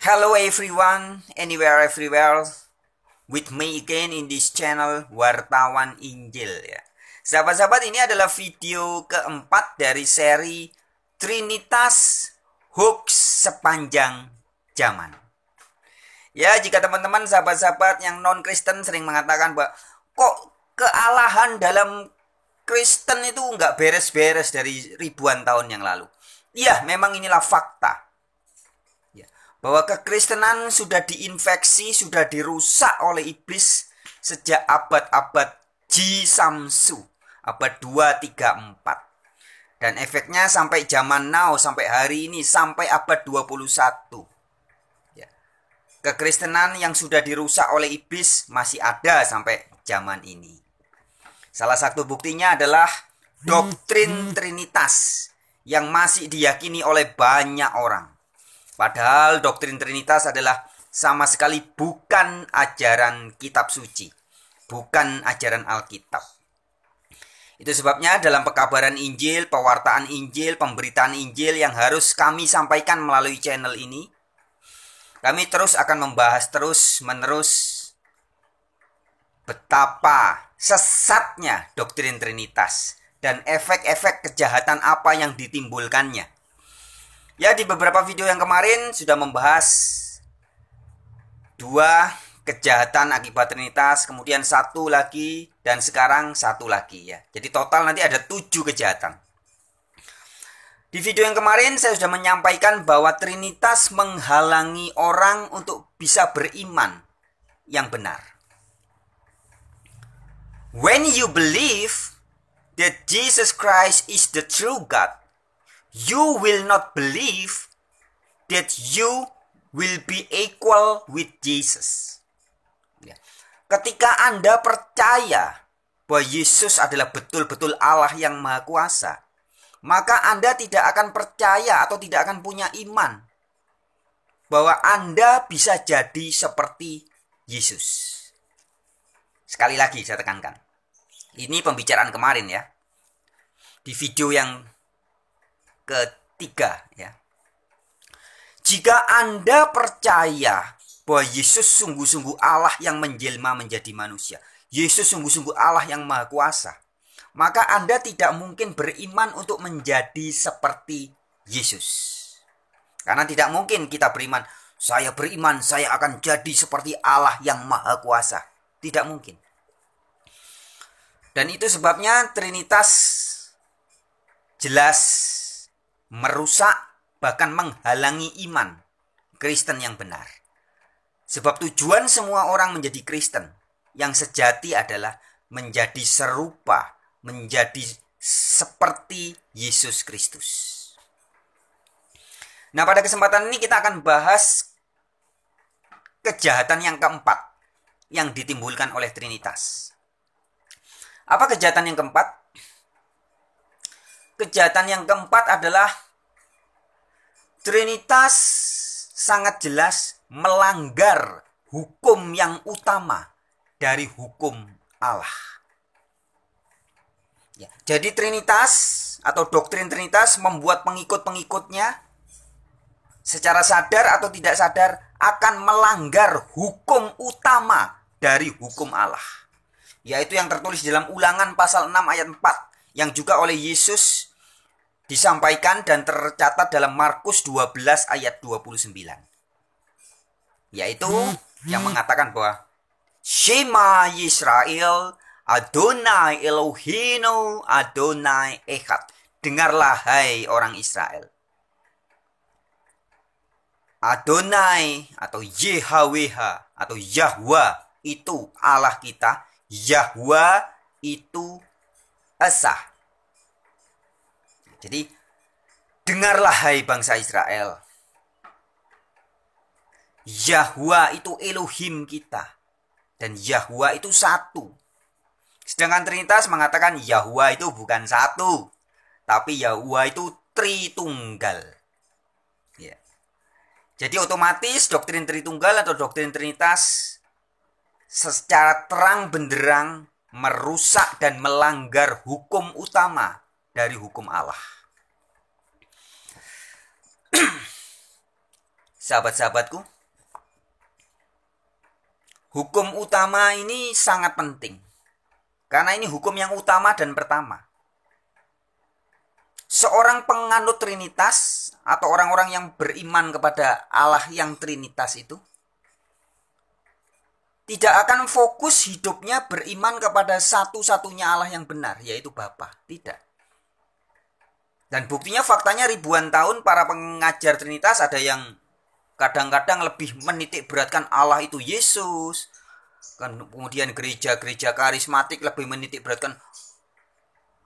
Hello everyone, anywhere everywhere, with me again in this channel Wartawan Injil ya. Sahabat-sahabat, ini adalah video keempat dari seri Trinitas Hoax sepanjang zaman. Ya, jika teman-teman sahabat-sahabat yang non-Kristen sering mengatakan bahwa kok kealahan dalam Kristen itu nggak beres-beres dari ribuan tahun yang lalu. Iya, memang inilah fakta. Bahwa kekristenan sudah diinfeksi, sudah dirusak oleh iblis sejak abad-abad Jisamsu, abad 2, 3, 4. Dan efeknya sampai zaman now, sampai hari ini, sampai abad 21. Ya. Kekristenan yang sudah dirusak oleh iblis masih ada sampai zaman ini. Salah satu buktinya adalah doktrin Trinitas yang masih diyakini oleh banyak orang. Padahal doktrin Trinitas adalah sama sekali bukan ajaran kitab suci, bukan ajaran Alkitab. Itu sebabnya dalam pekabaran Injil, pewartaan Injil, pemberitaan Injil yang harus kami sampaikan melalui channel ini, kami terus akan membahas terus-menerus betapa sesatnya doktrin Trinitas dan efek-efek kejahatan apa yang ditimbulkannya. Ya, di beberapa video yang kemarin sudah membahas 2 kejahatan akibat Trinitas, kemudian 1 lagi, dan sekarang 1 lagi ya. Jadi total nanti ada 7 kejahatan. Di video yang kemarin saya sudah menyampaikan bahwa Trinitas menghalangi orang untuk bisa beriman yang benar. When you believe that Jesus Christ is the true God, you will not believe that you will be equal with Jesus. Ya. Ketika Anda percaya bahwa Yesus adalah betul-betul Allah yang Maha Kuasa, maka Anda tidak akan percaya atau tidak akan punya iman bahwa Anda bisa jadi seperti Yesus. Sekali lagi saya tekankan. Ini pembicaraan kemarin ya. Di video yang ketiga ya. Jika Anda percaya bahwa Yesus sungguh-sungguh Allah yang menjelma menjadi manusia, Yesus sungguh-sungguh Allah yang Maha Kuasa, maka Anda tidak mungkin beriman untuk menjadi seperti Yesus. Karena tidak mungkin kita beriman, saya beriman saya akan jadi seperti Allah yang Maha Kuasa. Tidak mungkin. Dan itu sebabnya Trinitas jelas merusak, bahkan menghalangi iman Kristen yang benar. Sebab tujuan semua orang menjadi Kristen yang sejati adalah menjadi serupa, menjadi seperti Yesus Kristus. Nah, pada kesempatan ini kita akan bahas kejahatan yang keempat yang ditimbulkan oleh Trinitas. Apa kejahatan yang keempat? Kejahatan yang keempat adalah Trinitas sangat jelas melanggar hukum yang utama dari hukum Allah. Ya, jadi Trinitas atau doktrin Trinitas membuat pengikut-pengikutnya secara sadar atau tidak sadar akan melanggar hukum utama dari hukum Allah. Yaitu yang tertulis dalam Ulangan pasal 6 ayat 4 yang juga oleh Yesus disampaikan dan tercatat dalam Markus 12 ayat 29. Yaitu yang mengatakan bahwa Shema Yisrael Adonai Elohinu Adonai Echad. Dengarlah hai orang Israel. Adonai atau YHWH atau Yahwa itu Allah kita. Yahwa itu Esa. Jadi, dengarlah hai bangsa Israel. Yahwa itu Elohim kita. Dan Yahwa itu satu. Sedangkan Trinitas mengatakan Yahwa itu bukan satu. Tapi Yahwa itu Tritunggal. Ya. Jadi otomatis doktrin Tritunggal atau doktrin Trinitas secara terang benderang merusak dan melanggar hukum utama dari hukum Allah. Sahabat-sahabatku, hukum utama ini sangat penting. Karena ini hukum yang utama dan pertama. Seorang penganut Trinitas atau orang-orang yang beriman kepada Allah yang Trinitas itu tidak akan fokus hidupnya beriman kepada satu-satunya Allah yang benar, yaitu Bapa. Tidak. Dan buktinya faktanya ribuan tahun para pengajar Trinitas ada yang kadang-kadang lebih menitik beratkan Allah itu Yesus. Kemudian gereja-gereja karismatik lebih menitik beratkan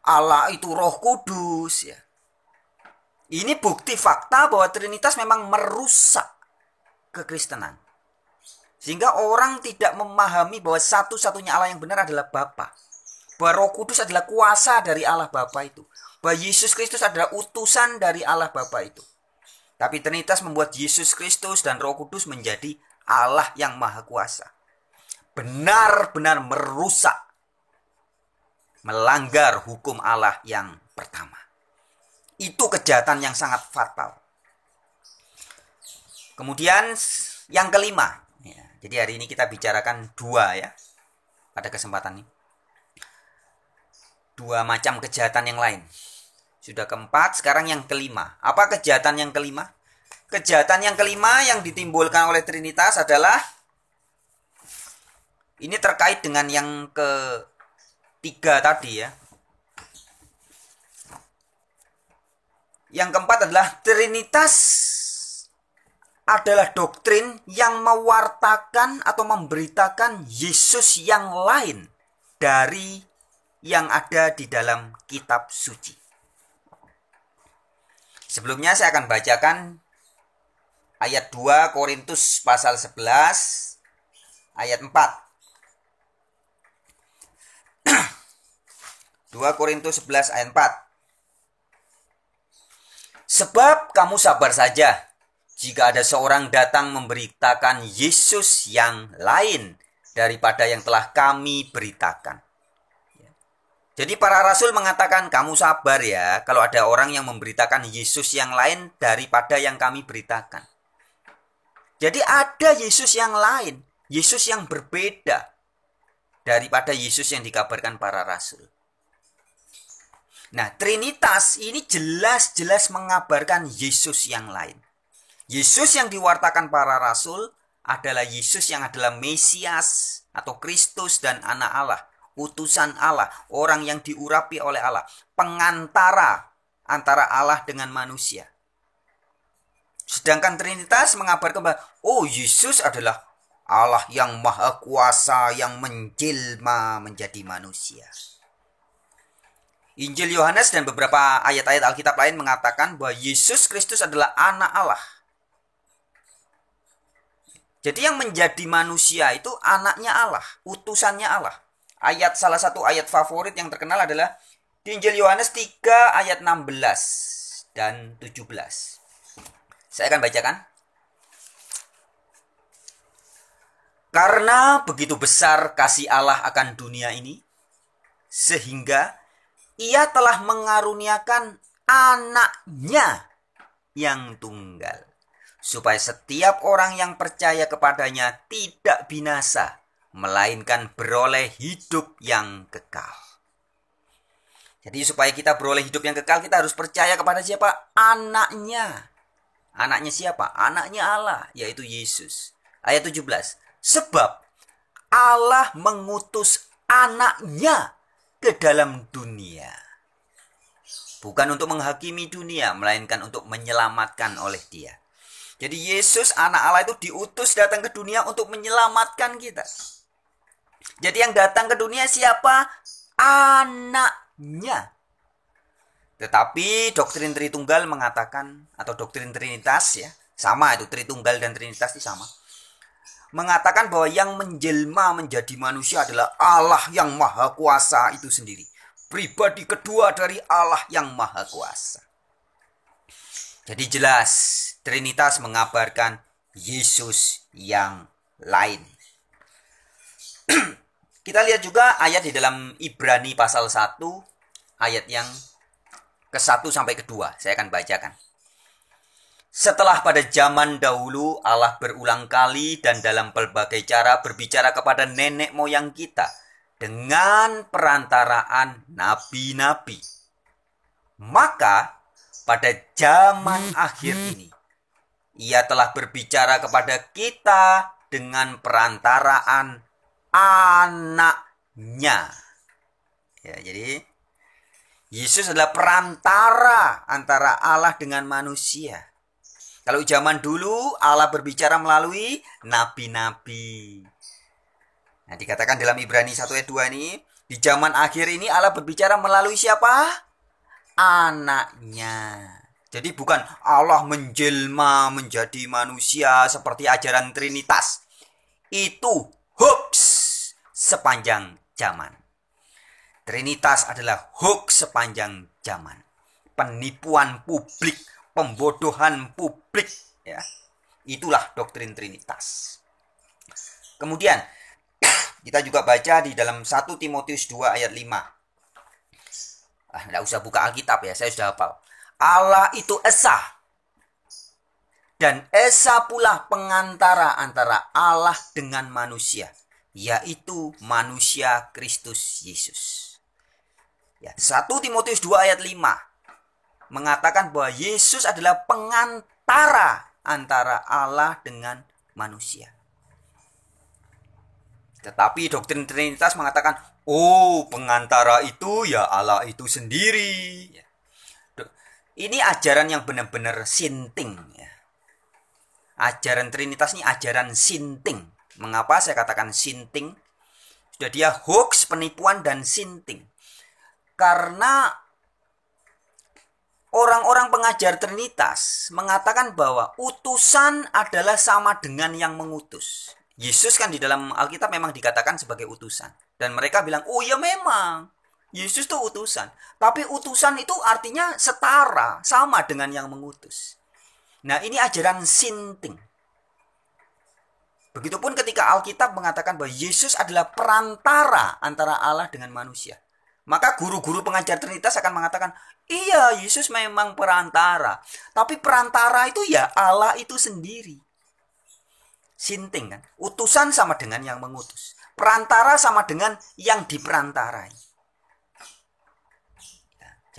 Allah itu Roh Kudus. Ya. Ini bukti fakta bahwa Trinitas memang merusak kekristenan. Sehingga orang tidak memahami bahwa satu-satunya Allah yang benar adalah Bapa. Bahwa Roh Kudus adalah kuasa dari Allah Bapa itu. Bahwa Yesus Kristus adalah utusan dari Allah Bapa itu. Tapi Trinitas membuat Yesus Kristus dan Roh Kudus menjadi Allah yang maha kuasa. Benar-benar merusak, melanggar hukum Allah yang pertama. Itu kejahatan yang sangat fatal. Kemudian yang kelima. Ya, jadi hari ini kita bicarakan dua ya. Pada kesempatan ini. Dua macam kejahatan yang lain. Sudah keempat, sekarang yang kelima. Apa kejahatan yang kelima? Kejahatan yang kelima yang ditimbulkan oleh Trinitas adalah, ini terkait dengan yang ketiga tadi ya. Yang keempat adalah Trinitas adalah doktrin yang mewartakan atau memberitakan Yesus yang lain dari yang ada di dalam kitab suci. Sebelumnya saya akan bacakan ayat 2 Korintus pasal 11 ayat 4. 2 Korintus 11 ayat 4. Sebab kamu sabar saja jika ada seorang datang memberitakan Yesus yang lain daripada yang telah kami beritakan. Jadi para rasul mengatakan kamu sabar ya kalau ada orang yang memberitakan Yesus yang lain daripada yang kami beritakan. Jadi ada Yesus yang lain, Yesus yang berbeda daripada Yesus yang dikabarkan para rasul. Nah, Trinitas ini jelas-jelas mengabarkan Yesus yang lain. Yesus yang diwartakan para rasul adalah Yesus yang adalah Mesias atau Kristus dan anak Allah, utusan Allah, orang yang diurapi oleh Allah, pengantara antara Allah dengan manusia. Sedangkan Trinitas mengabarkan bahwa Yesus adalah Allah yang maha kuasa yang menjelma menjadi manusia. Injil Yohanes dan beberapa ayat-ayat Alkitab lain mengatakan bahwa Yesus Kristus adalah anak Allah. Jadi yang menjadi manusia itu anaknya Allah, utusannya Allah. Salah satu ayat favorit yang terkenal adalah di Injil Yohanes 3 ayat 16 dan 17. Saya akan bacakan. Karena begitu besar kasih Allah akan dunia ini, sehingga Ia telah mengaruniakan anaknya yang tunggal, supaya setiap orang yang percaya kepadanya tidak binasa, melainkan beroleh hidup yang kekal. Jadi supaya kita beroleh hidup yang kekal, kita harus percaya kepada siapa? Anaknya. Anaknya siapa? Anaknya Allah, yaitu Yesus. Ayat 17. Sebab Allah mengutus anaknya ke dalam dunia. Bukan untuk menghakimi dunia, melainkan untuk menyelamatkan oleh Dia. Jadi Yesus anak Allah itu diutus datang ke dunia untuk menyelamatkan kita. Jadi yang datang ke dunia siapa? Anaknya. Tetapi doktrin Tritunggal mengatakan, atau doktrin Trinitas ya, sama itu, Tritunggal dan Trinitas itu sama, mengatakan bahwa yang menjelma menjadi manusia adalah Allah yang maha kuasa itu sendiri. Pribadi kedua dari Allah yang maha kuasa. Jadi jelas Trinitas mengabarkan Yesus yang lain. Kita lihat juga ayat di dalam Ibrani pasal 1 ayat yang ke-1 sampai ke-2. Saya akan bacakan. Setelah pada zaman dahulu Allah berulang kali dan dalam berbagai cara berbicara kepada nenek moyang kita dengan perantaraan nabi-nabi. Maka pada zaman akhir ini Ia telah berbicara kepada kita dengan perantaraan anaknya. Ya, jadi Yesus adalah perantara antara Allah dengan manusia. Kalau zaman dulu Allah berbicara melalui nabi-nabi. Nah, dikatakan dalam Ibrani 1 ayat 2 ini, di zaman akhir ini Allah berbicara melalui siapa? Anaknya. Jadi bukan Allah menjelma menjadi manusia seperti ajaran Trinitas. Itu hoax sepanjang zaman. Trinitas adalah hoax sepanjang zaman. Penipuan publik, pembodohan publik, ya. Itulah doktrin Trinitas. Kemudian kita juga baca di dalam 1 Timotius 2 ayat 5. Nggak usah buka Alkitab ya, saya sudah hafal. Allah itu esa. Dan esa pula pengantara antara Allah dengan manusia, yaitu manusia Kristus Yesus. Ya, 1 Timotius 2 ayat 5 mengatakan bahwa Yesus adalah pengantara antara Allah dengan manusia. Tetapi doktrin Trinitas mengatakan, oh, pengantara itu ya Allah itu sendiri. Ini ajaran yang benar-benar sinting. Ya. Ajaran Trinitas ini ajaran sinting. Mengapa saya katakan sinting? Sudah dia hoax, penipuan, dan sinting. Karena orang-orang pengajar Trinitas mengatakan bahwa utusan adalah sama dengan yang mengutus. Yesus kan di dalam Alkitab memang dikatakan sebagai utusan. Dan mereka bilang, oh ya memang, Yesus itu utusan. Tapi utusan itu artinya setara, sama dengan yang mengutus. Nah, ini ajaran sinting. Begitupun ketika Alkitab mengatakan bahwa Yesus adalah perantara antara Allah dengan manusia. Maka guru-guru pengajar Trinitas akan mengatakan, iya Yesus memang perantara. Tapi perantara itu ya Allah itu sendiri. Sinting kan, utusan sama dengan yang mengutus, perantara sama dengan yang diperantarai.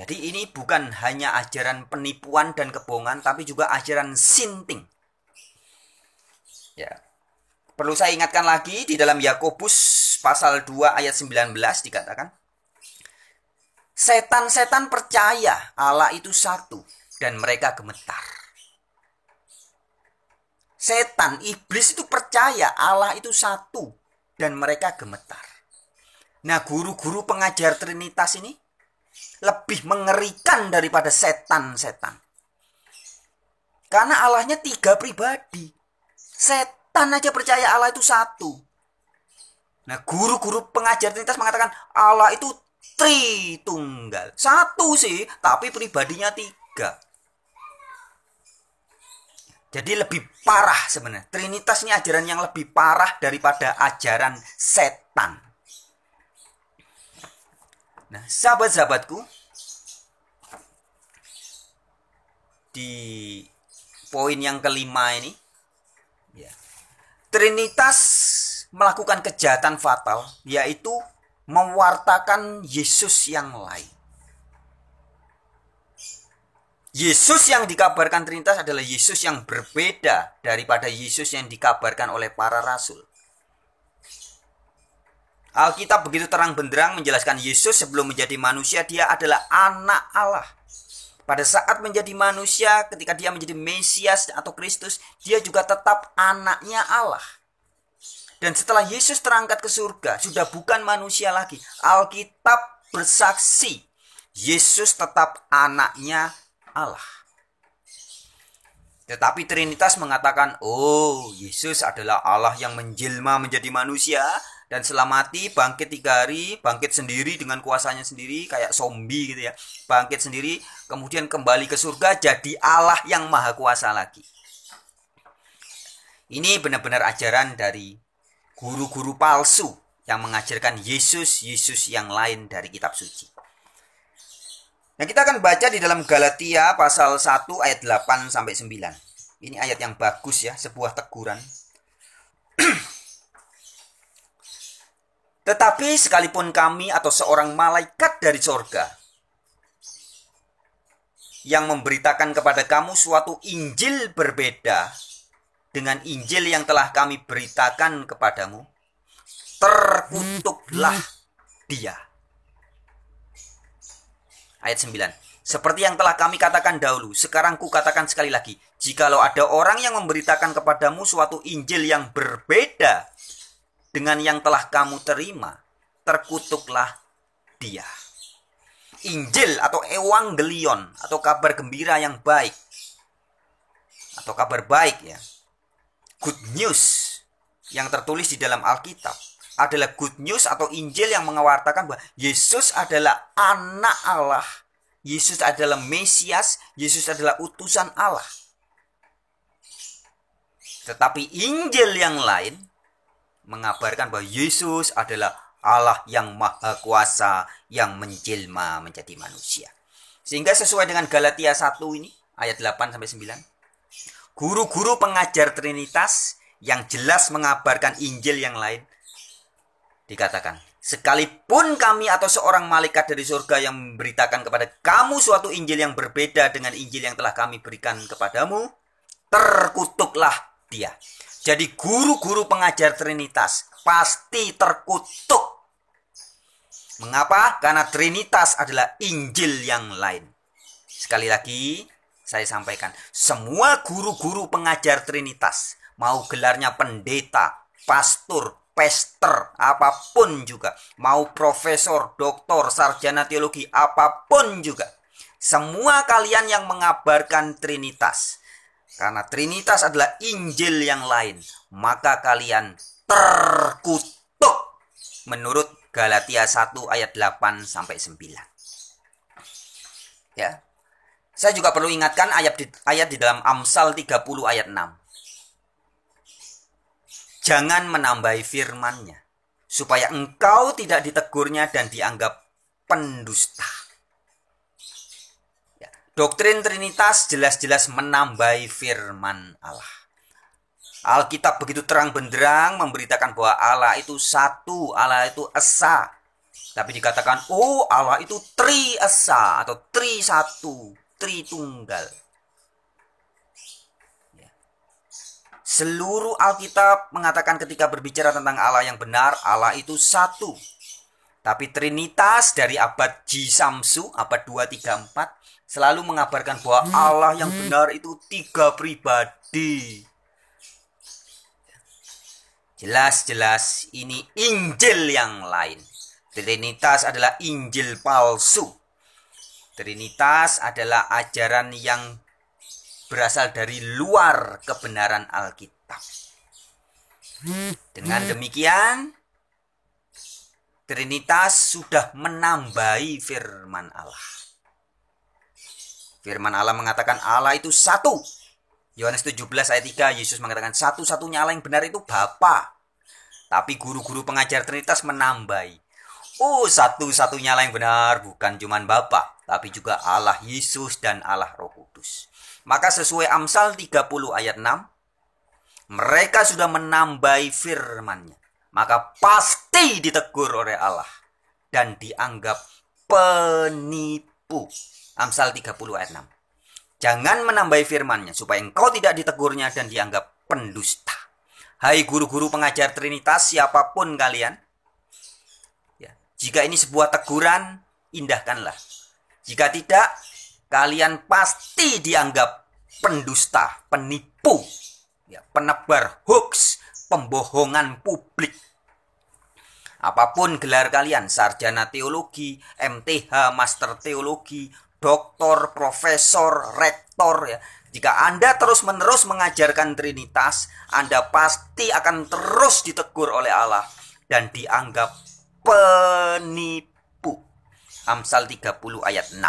Jadi ini bukan hanya ajaran penipuan dan kebohongan, tapi juga ajaran sinting. Ya, perlu saya ingatkan lagi di dalam Yakobus pasal 2 ayat 19 dikatakan, setan-setan percaya Allah itu satu dan mereka gemetar. Setan, iblis itu percaya Allah itu satu dan mereka gemetar. Nah, guru-guru pengajar Trinitas ini lebih mengerikan daripada setan-setan. Karena Allahnya 3 pribadi. Setan aja percaya Allah itu satu. Nah, guru-guru pengajar Trinitas mengatakan Allah itu Tritunggal. Satu sih, tapi pribadinya 3. Jadi lebih parah sebenarnya. Trinitas ini ajaran yang lebih parah daripada ajaran setan. Nah, sahabat-sahabatku, di poin yang kelima ini, ya, Trinitas melakukan kejahatan fatal, yaitu mewartakan Yesus yang lain. Yesus yang dikabarkan Trinitas adalah Yesus yang berbeda daripada Yesus yang dikabarkan oleh para rasul. Alkitab begitu terang benderang menjelaskan Yesus sebelum menjadi manusia, dia adalah anak Allah. Pada saat menjadi manusia, ketika dia menjadi Mesias atau Kristus, dia juga tetap anaknya Allah. Dan setelah Yesus terangkat ke surga, sudah bukan manusia lagi. Alkitab bersaksi, Yesus tetap anaknya Allah. Tetapi Trinitas mengatakan, oh, Yesus adalah Allah yang menjelma menjadi manusia dan setelah mati bangkit 3 hari, bangkit sendiri dengan kuasanya sendiri, kayak zombie gitu ya. Bangkit sendiri, kemudian kembali ke surga jadi Allah yang maha kuasa lagi. Ini benar-benar ajaran dari guru-guru palsu yang mengajarkan Yesus yang lain dari kitab suci. Nah, kita akan baca di dalam Galatia pasal 1 ayat 8 sampai 9. Ini ayat yang bagus ya, sebuah teguran. Tetapi sekalipun kami atau seorang malaikat dari sorga yang memberitakan kepada kamu suatu Injil berbeda dengan Injil yang telah kami beritakan kepadamu, terkutuklah dia. Ayat 9. Seperti yang telah kami katakan dahulu, sekarang ku katakan sekali lagi, jikalau ada orang yang memberitakan kepadamu suatu Injil yang berbeda dengan yang telah kamu terima, terkutuklah dia. Injil atau evangelion atau kabar gembira yang baik atau kabar baik ya, good news yang tertulis di dalam Alkitab adalah good news atau Injil yang mengawartakan bahwa Yesus adalah anak Allah, Yesus adalah Mesias, Yesus adalah utusan Allah. Tetapi Injil yang lain mengabarkan bahwa Yesus adalah Allah yang maha kuasa yang menjelma menjadi manusia. Sehingga sesuai dengan Galatia 1 ini ayat 8 sampai 9, guru-guru pengajar Trinitas yang jelas mengabarkan Injil yang lain dikatakan, sekalipun kami atau seorang malaikat dari surga yang memberitakan kepada kamu suatu Injil yang berbeda dengan Injil yang telah kami berikan kepadamu, terkutuklah dia. Jadi guru-guru pengajar Trinitas pasti terkutuk. Mengapa? Karena Trinitas adalah Injil yang lain. Sekali lagi saya sampaikan, semua guru-guru pengajar Trinitas, mau gelarnya pendeta, pastor, pester, apapun juga, mau profesor, doktor, sarjana teologi, apapun juga, semua kalian yang mengabarkan Trinitas, karena Trinitas adalah Injil yang lain, maka kalian terkutuk menurut Galatia 1 ayat 8 sampai 9. Ya. Saya juga perlu ingatkan ayat di dalam Amsal 30 ayat 6. Jangan menambahi firman-Nya, supaya engkau tidak ditegurnya dan dianggap pendusta. Ya. Doktrin Trinitas jelas-jelas menambahi firman Allah. Alkitab begitu terang benderang memberitakan bahwa Allah itu satu, Allah itu esa. Tapi dikatakan, oh Allah itu tri esa atau tri satu, tri tunggal. Seluruh Alkitab mengatakan ketika berbicara tentang Allah yang benar, Allah itu satu. Tapi Trinitas dari abad G. Samsu, abad 234, selalu mengabarkan bahwa Allah yang benar itu tiga pribadi. Jelas-jelas ini Injil yang lain. Trinitas adalah Injil palsu. Trinitas adalah ajaran yang berasal dari luar kebenaran Alkitab. Dengan demikian, Trinitas sudah menambahi firman Allah. Firman Allah mengatakan Allah itu satu. Yohanes 17 ayat 3, Yesus mengatakan satu-satunya Allah yang benar itu Bapa. Tapi guru-guru pengajar Trinitas menambahi. Oh, satu-satunya Allah yang benar bukan cuma Bapa, tapi juga Allah Yesus dan Allah Roh Kudus. Maka sesuai Amsal 30 ayat 6, mereka sudah menambahi firman-Nya. Maka pasti ditegur oleh Allah dan dianggap penipu. Amsal 30 ayat 6. Jangan menambahi firman-Nya supaya engkau tidak ditegurnya dan dianggap pendusta. Hai guru-guru pengajar Trinitas, siapapun kalian, ya, jika ini sebuah teguran, indahkanlah. Jika tidak, kalian pasti dianggap pendusta, penipu, ya, penebar hoax, pembohongan publik. Apapun gelar kalian, sarjana teologi, MTH, master teologi, doktor, profesor, rektor, ya. Jika Anda terus-menerus mengajarkan Trinitas, Anda pasti akan terus ditegur oleh Allah dan dianggap penipu. Amsal 30 ayat 6.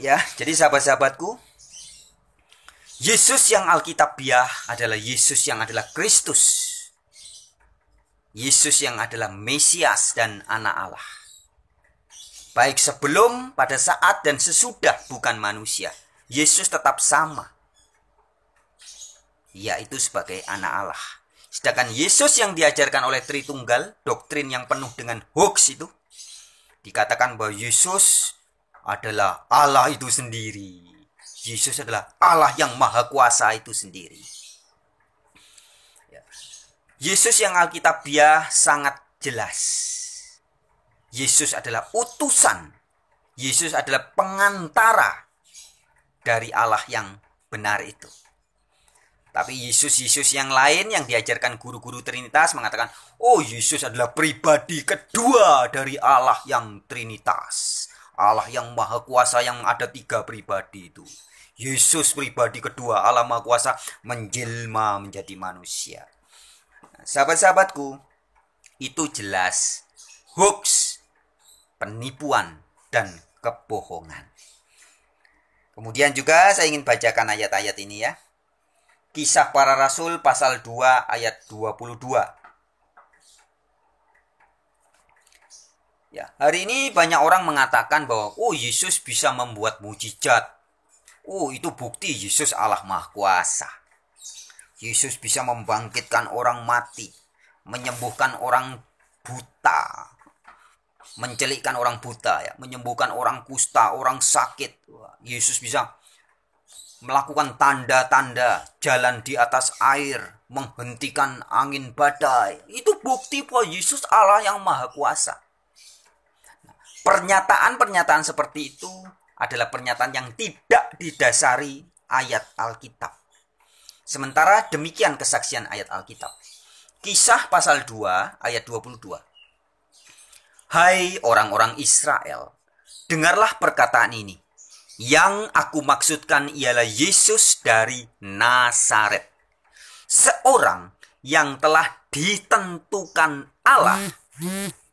Ya, jadi sahabat-sahabatku, Yesus yang Alkitabiah adalah Yesus yang adalah Kristus. Yesus yang adalah Mesias dan anak Allah. Baik sebelum, pada saat, dan sesudah bukan manusia. Yesus tetap sama, yaitu sebagai anak Allah. Sedangkan Yesus yang diajarkan oleh Tritunggal, doktrin yang penuh dengan hoax itu, dikatakan bahwa Yesus adalah Allah itu sendiri. Yesus adalah Allah yang maha kuasa itu sendiri. Yesus yang Alkitabiah sangat jelas. Yesus adalah utusan. Yesus adalah pengantara dari Allah yang benar itu. Tapi Yesus-Yesus yang lain yang diajarkan guru-guru Trinitas mengatakan, oh, Yesus adalah pribadi kedua dari Allah yang Trinitas. Allah yang maha kuasa yang ada 3 pribadi itu. Yesus pribadi kedua, Allah maha kuasa menjelma menjadi manusia. Nah, sahabat-sahabatku, itu jelas hoax, penipuan, dan kebohongan. Kemudian juga saya ingin bacakan ayat-ayat ini ya. Kisah Para Rasul pasal 2 ayat 22. Ya, hari ini banyak orang mengatakan bahwa oh, Yesus bisa membuat mujizat. Oh, itu bukti Yesus Allah Maha Kuasa. Yesus bisa membangkitkan orang mati, menyembuhkan orang buta, mencelikkan orang buta ya, menyembuhkan orang kusta, orang sakit. Yesus bisa melakukan tanda-tanda, jalan di atas air, menghentikan angin badai. Itu bukti bahwa Yesus Allah yang maha kuasa. Pernyataan-pernyataan seperti itu adalah pernyataan yang tidak didasari ayat Alkitab. Sementara demikian kesaksian ayat Alkitab. Kisah pasal 2 ayat 22. Hai orang-orang Israel, dengarlah perkataan ini. Yang aku maksudkan ialah Yesus dari Nazaret. Seorang yang telah ditentukan Allah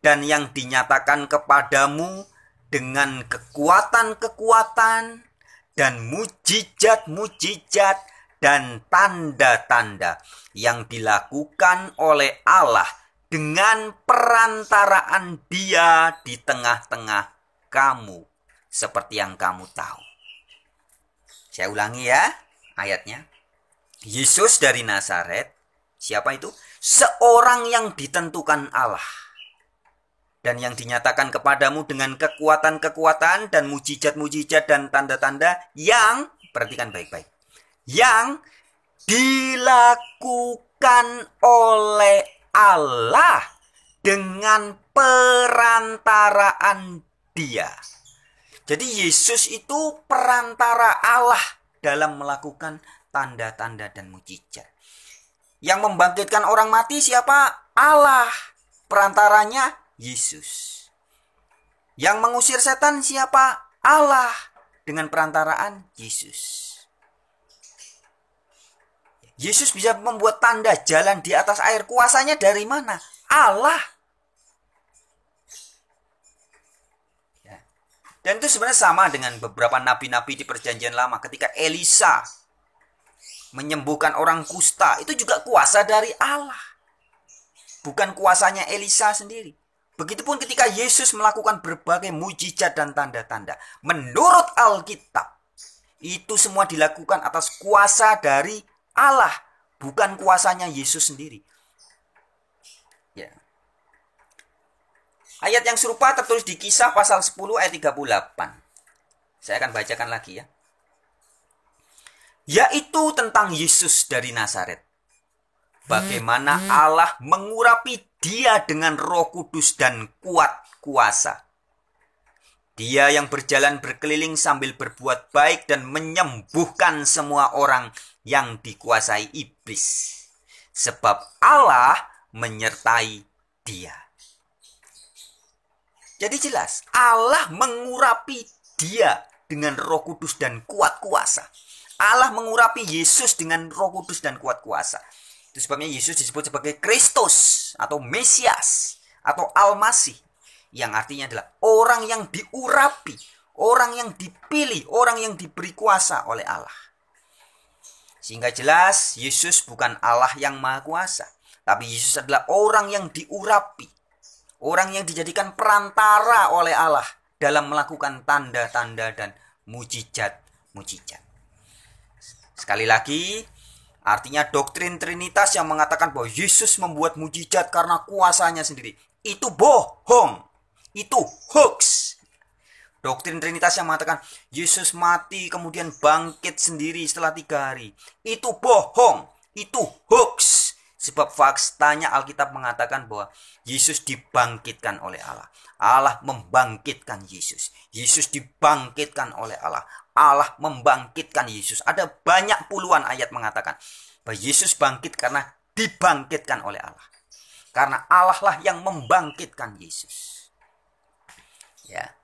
dan yang dinyatakan kepadamu dengan kekuatan-kekuatan dan mujizat-mujizat dan tanda-tanda yang dilakukan oleh Allah dengan perantaraan Dia di tengah-tengah kamu, seperti yang kamu tahu. Saya ulangi ya ayatnya. Yesus dari Nazaret, siapa itu? Seorang yang ditentukan Allah dan yang dinyatakan kepadamu dengan kekuatan-kekuatan dan mujizat-mujizat dan tanda-tanda yang, perhatikan baik-baik, yang dilakukan oleh Allah dengan perantaraan Dia. Jadi Yesus itu perantara Allah dalam melakukan tanda-tanda dan mujizat. Yang membangkitkan orang mati siapa? Allah. Perantaranya Yesus. Yang mengusir setan siapa? Allah. Dengan perantaraan Yesus. Yesus bisa membuat tanda jalan di atas air. Kuasanya dari mana? Allah. Ya. Dan itu sebenarnya sama dengan beberapa nabi-nabi di Perjanjian Lama. Ketika Elisa menyembuhkan orang kusta, itu juga kuasa dari Allah. Bukan kuasanya Elisa sendiri. Begitupun ketika Yesus melakukan berbagai mujizat dan tanda-tanda. Menurut Alkitab, itu semua dilakukan atas kuasa dari Allah, bukan kuasanya Yesus sendiri. Ya. Ayat yang serupa tertulis di Kisah pasal 10 ayat 38. Saya akan bacakan lagi ya. Yaitu tentang Yesus dari Nazaret. Bagaimana Allah mengurapi Dia dengan Roh Kudus dan kuat kuasa. Dia yang berjalan berkeliling sambil berbuat baik dan menyembuhkan semua orang yang dikuasai iblis. Sebab Allah menyertai dia. Jadi jelas, Allah mengurapi dia dengan Roh Kudus dan kuat kuasa. Allah mengurapi Yesus dengan Roh Kudus dan kuat kuasa. Itu sebabnya Yesus disebut sebagai Kristus atau Mesias atau Al-Masih. Yang artinya adalah orang yang diurapi, orang yang dipilih, orang yang diberi kuasa oleh Allah. Sehingga jelas Yesus bukan Allah yang maha kuasa. Tapi Yesus adalah orang yang diurapi. Orang yang dijadikan perantara oleh Allah dalam melakukan tanda-tanda dan mujizat-mujizat. Sekali lagi, artinya doktrin Trinitas yang mengatakan bahwa Yesus membuat mujizat karena kuasanya sendiri, itu bohong, itu hoax. Doktrin Trinitas yang mengatakan Yesus mati kemudian bangkit sendiri setelah 3 hari, itu bohong, itu hoax. Sebab faktanya Alkitab mengatakan bahwa Yesus dibangkitkan oleh Allah. Allah membangkitkan Yesus. Yesus dibangkitkan oleh Allah. Allah membangkitkan Yesus. Ada banyak puluhan ayat mengatakan bahwa Yesus bangkit karena dibangkitkan oleh Allah. Karena Allah lah yang membangkitkan Yesus. Ya.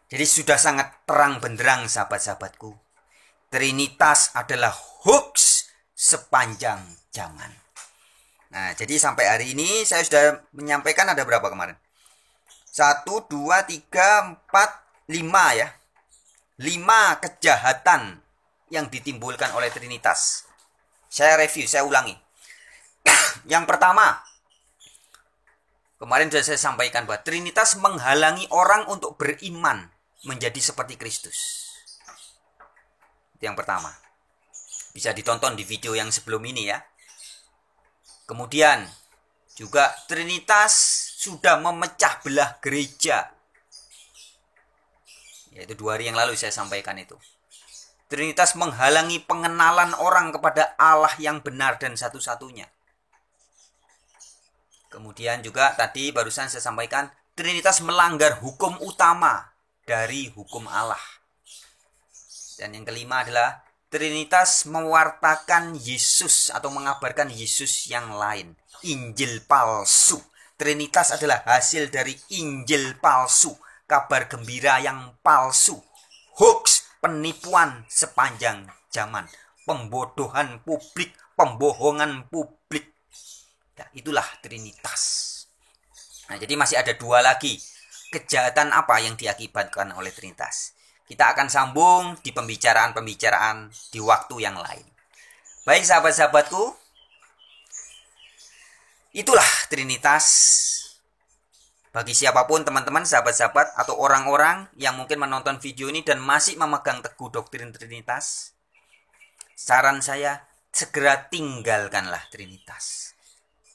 Jadi sudah sangat terang benderang sahabat-sahabatku. Trinitas adalah hoax sepanjang zaman. Nah, jadi sampai hari ini saya sudah menyampaikan ada berapa kemarin? 1, 2, 3, 4, 5 ya. 5 kejahatan yang ditimbulkan oleh Trinitas. Saya review, saya ulangi. Yang pertama, kemarin sudah saya sampaikan bahwa Trinitas menghalangi orang untuk beriman menjadi seperti Kristus. Itu yang pertama. Bisa ditonton di video yang sebelum ini ya. Kemudian juga Trinitas sudah memecah belah gereja. Yaitu 2 hari yang lalu saya sampaikan itu. Trinitas menghalangi pengenalan orang kepada Allah yang benar dan satu-satunya. Kemudian juga tadi barusan saya sampaikan Trinitas melanggar hukum utama dari hukum Allah. Dan yang kelima adalah Trinitas mewartakan Yesus atau mengabarkan Yesus yang lain. Injil palsu. Trinitas adalah hasil dari Injil palsu. Kabar gembira yang palsu. Hoax, penipuan sepanjang zaman. Pembodohan publik, pembohongan publik. Nah, itulah Trinitas. Nah, jadi masih ada 2 lagi. Kejahatan apa yang diakibatkan oleh Trinitas? Kita akan sambung di pembicaraan-pembicaraan di waktu yang lain. Baik sahabat-sahabatku, itulah Trinitas. Bagi siapapun teman-teman, sahabat-sahabat, atau orang-orang yang mungkin menonton video ini dan masih memegang teguh doktrin Trinitas, saran saya, segera tinggalkanlah Trinitas.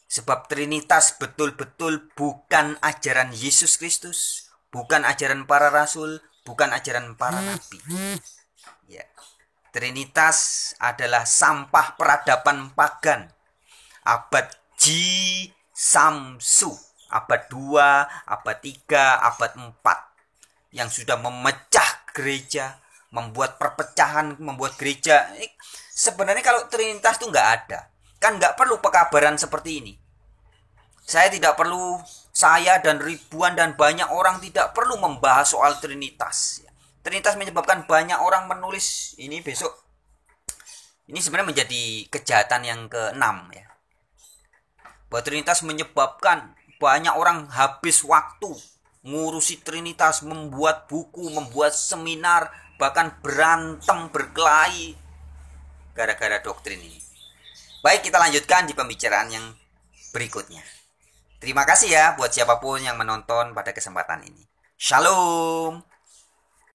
Sebab Trinitas betul-betul bukan ajaran Yesus Kristus, bukan ajaran para rasul, bukan ajaran para nabi. Ya. Trinitas adalah sampah peradaban pagan. Abad Samsu, abad 2, abad 3, abad 4. Yang sudah memecah gereja, membuat perpecahan, membuat gereja. Sebenarnya kalau Trinitas itu nggak ada. Kan nggak perlu pekabaran seperti ini. Saya dan ribuan dan banyak orang tidak perlu membahas soal Trinitas. Trinitas menyebabkan banyak orang menulis ini besok. Ini sebenarnya menjadi kejahatan yang ke-6 ya. Bahwa Trinitas menyebabkan banyak orang habis waktu ngurusi Trinitas, membuat buku, membuat seminar, bahkan berantem, berkelahi gara-gara doktrin ini. Baik, kita lanjutkan di pembicaraan yang berikutnya. Terima kasih ya buat siapapun yang menonton pada kesempatan ini. Shalom.